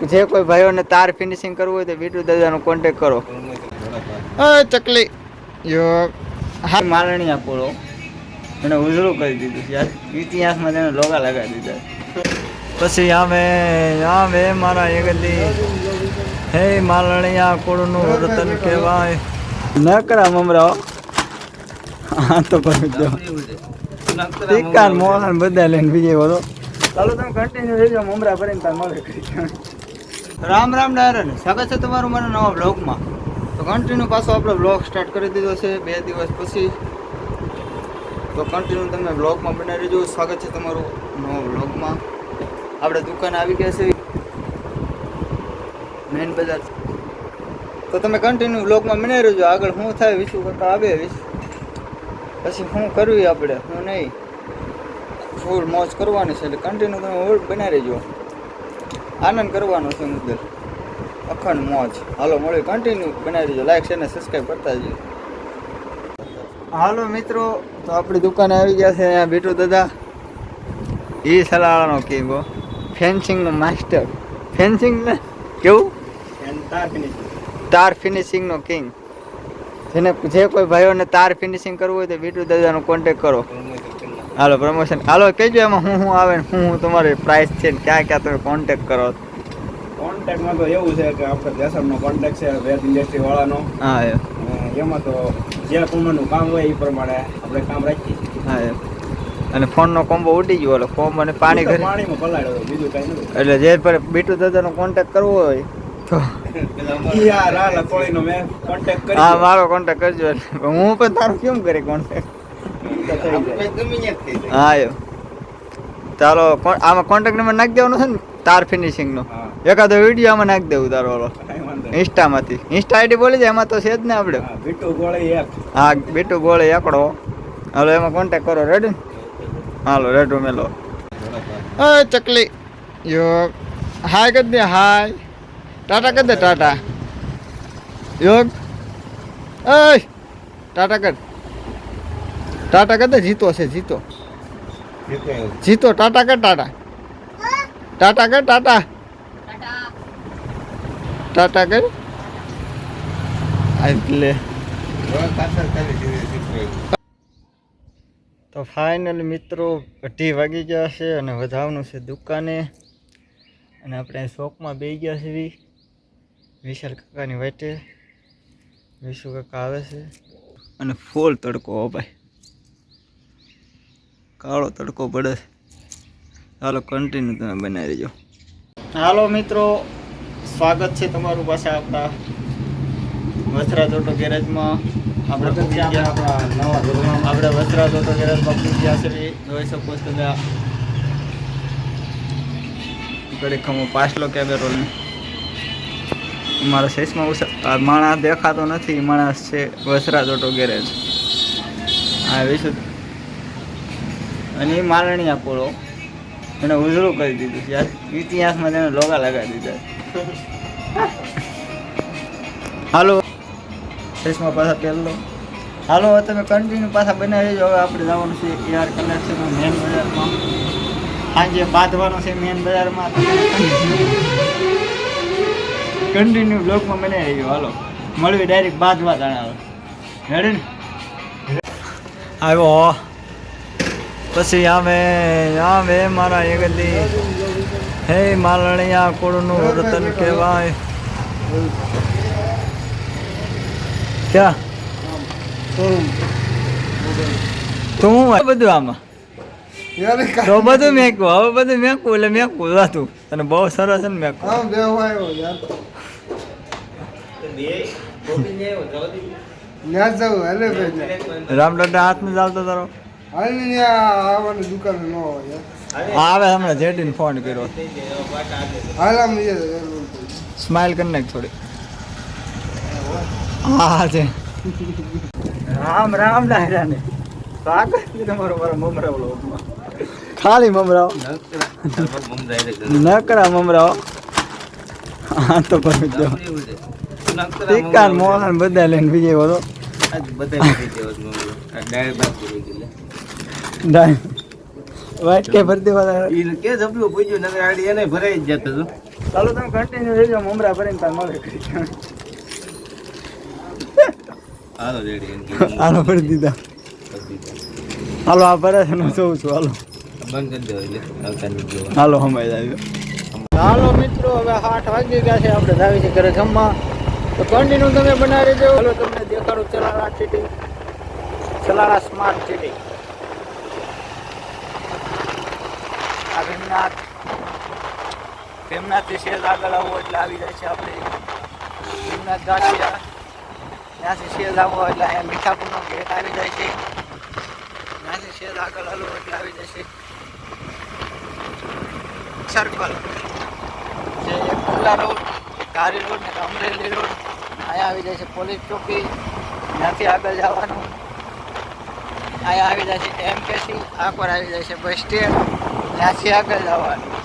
જે કોઈ ભાઈઓને તાર ફિનિશિંગ કરવું હોય તો બીટુ દાદાનો કોન્ટેક્ટ કરો. ચકલી યો હા મારણીયા પૂરો એને ઉજળું કરી દીધું યાર. ઇતિહાસમાં તેને લોગા લગાવી દીધા. પછી આવે મારા એકલી હે મારણીયા કુળનું રતન કહેવાય. નકરા મમરાઓ હા તો કરી દો ટીકા મોહન બધા લઈને બીજે વધો. ચાલો તમે કન્ટિન્યુ રહેજો મમરા ભરીને તાર મળે. રામ રામ ડાયરન, સ્વાગત છે તમારું મારા નવા બ્લોગમાં. તો કન્ટિન્યુ પાછો આપણે બ્લોગ સ્ટાર્ટ કરી દીધો છે 2 દિવસ પછી. તો કન્ટિન્યુ તમે બ્લોગમાં બનાવી રહેજો. સ્વાગત છે તમારું નવા બ્લોગમાં. આપણે દુકાન આવી ગયા છે મેન બજાર. તો તમે કન્ટિન્યુ બ્લોગમાં બનાવી રહેજો. આગળ શું થાય વિશુ કરતા આવે પછી શું કરવી આપણે શું નહીં ફૂલ મોજ કરવાની છે. એટલે કન્ટિન્યુ તમે બનાવી રહેજો. આનંદ કરવાનો છે મુદ્દે અખંડ મોજ. હાલો મળ્યું કન્ટિન્યુ બનાવી દેજો. લાઈક શેર ને સબસ્ક્રાઈબ કરતા જજો. હાલો મિત્રો, તો આપણી દુકાને આવી ગયા છે અહીંયા બીટુ દાદા. એ સલાળાનો કિંગ હો, ફેન્સિંગનો માસ્ટર. ફેન્સિંગ ને કેવું તાર ફિનિશિંગનો કિંગ. જેને જે કોઈ ભાઈઓને તાર ફિનિશિંગ કરવું હોય તો બીટુ દાદાનો કોન્ટેક્ટ કરો. હાલો પ્રમોશન હાલો કહેજો એમાં શું આવે ને શું તમારી પ્રાઇસ છે ને ક્યાં ક્યાં તમે કોન્ટેક્ટ કરો. કોન્ટેક્ટમાં તો એવું છે કે આપણે દેશરનો કોન્ટેક્ટ છે વેદ ઇન્ડસ્ટ્રી વાળાનો. હા એમાં તો જે પ્રમાણનું કામ હોય એ પ્રમાણે આપણે કામ રાખીએ. હા અને ફોનનો કોમ્બો ઉડી ગયો એટલે ફોન અને પાણી ઘરે પાણીમાં પલાળ્યો બીજું કાંઈ નથી. એટલે જે પર બીટુ દાદાનો કોન્ટેક્ટ કરવો હોય તો હા મારો કોન્ટેક્ટ કરજો. હું પણ તારું કેમ કરી કોન્ટેક્ટ. હા ચાલો આમાં કોન્ટેક્ટ નંબર નાખી દેવાનો છે ને તાર ફિનિશિંગનો. એકાદો વિડીયો આમાં નાખી દેવું તારો ઓલો ઇન્સ્ટામાંથી. ઇન્સ્ટા આઈડી બોલી જાય એમાં તો છે જ ને આપણે. હા બીટુ ગોળી એકડો. હાલો એમાં કોન્ટેક્ટ કરો. રેડી હાલો રેડો મેલો. ચકલી યો હાય કરી દે. હાય ટાટા કરી દે. ટાટા યોગ ટાટા કર. ટાટા કર દે. જીતો છે જીતો જીતો. ટાટા કર. ટાટા ટાટા કર. ટાટા ટાટા કર. એટલે તો ફાઇનલ મિત્રો 2:30 વાગી ગયા છે અને વધાવનું છે દુકાને. અને આપણે શોપમાં બેસી ગયા છે વિશાલ કાકાની વાટે. વિશુ કાકા આવે છે અને ફૂલ તડકો હો ભાઈ, કાળો તડકો પડે. હાલો કન્ટિન્યુ તમે બનાવી દેજો. હાલો મિત્રો, સ્વાગત છે તમારું પાછા આપણા વસ્ત્રાજ ઓટો ગેરેજમાં. આપણે વસ્ત્રાજ ઓટો ગેરેજમાં પૂછ્યા છે. જોઈ શકો તમે ઘડીક ખમો પાછલો કેમેરો ને મારા શેષમાં માણસ દેખાતો નથી. માણસ છે વસ્ત્રાજ ઓટો ગેરેજ. હા વિશું અને એ મારણીયા પૂરો એને ઉજળું કરી દીધું યાર. ઇતિહાસમાં તેને લોગા લગાવી દીધા. હાલો શેષમાં પાછા પહેલો. હાલો તમે કન્ટિન્યુ પાછા બનાવી દેજો. હવે આપણે જવાનું છે AR કલેક્શનમાં મેન બજારમાં. સાંજે બાંધવાનું છે મેન બજારમાં. કન્ટિન્યુ બ્લોગમાં બનાવી દેજો. હાલો મળવી ડાયરેક્ટ બાંધવા જણાવો. રેડી ને આવ્યો. પછી આવે મારા એકલી હે મારણીયા કુળનું રતન કહેવાય. ક્યાં તો હું બધું આમાં તો બધું મેકવું. હવે બધું મેકવું એટલે મેકવું હતું. અને બહુ સરસ છે ને મેકવું. રામ દાદા હાથમાં ચાલતો તારો આવે હમણાં જેડીને ફોન કર્યો. સ્માઈલ કરી નાખ થોડી. હા છે રામ રામ ડાયરાને સ્વાગત છે તમારો મારા મમરાવ લોકમાં. ખાલી મમરાઓ નકરા મમરાઓ હા તો કરી દો ટીકા મોહન બધા લઈને બીજે વધો. વાટ કે ભરતી વાળા કે જબલું પૂછ્યું નગર આડી એને ભરાઈ જ જતો હતો. ચાલો તમે કન્ટિન્યુ રહેજો મમરા ભરીને તાર મળે કરી હાલો રેડી હાલો ભરી દીધા હાલો આ ભરે છે હું જોઉં છું હાલો બંધ કરી દો એટલે આવતા નહીં જોવા હાલો હમાઈ આવ્યો હાલો મિત્રો હવે 8 વાગી ગયા છે આપણે જાવી છે ઘરે જમવા તો કન્ટિન્યુ તમે બનાવી રહેજો હાલો તમને દેખાડું Chalala city Chalala smart city આ ભીમનાથથી શેર આગળ આવો એટલે આવી જાય છે આપણે ભીમનાથ ગાંઠિયા ત્યાંથી શેર આવો એટલે અહીંયા મીઠાપુરનો ગેટ આવી જાય છે ત્યાંથી શેર આગળ હાલો એટલે આવી જાય છે સર્કલ જે એક ખુલ્લા રોડ ધારી રોડ ને અમરેલી રોડ અહીંયા આવી જાય છે પોલીસ ચોકી ત્યાંથી આગળ જવાનું અહીંયા આવી જાય છે એમકેસી આખર આવી જાય છે બસ સ્ટેન્ડ ત્યાંથી આગળ જવાનું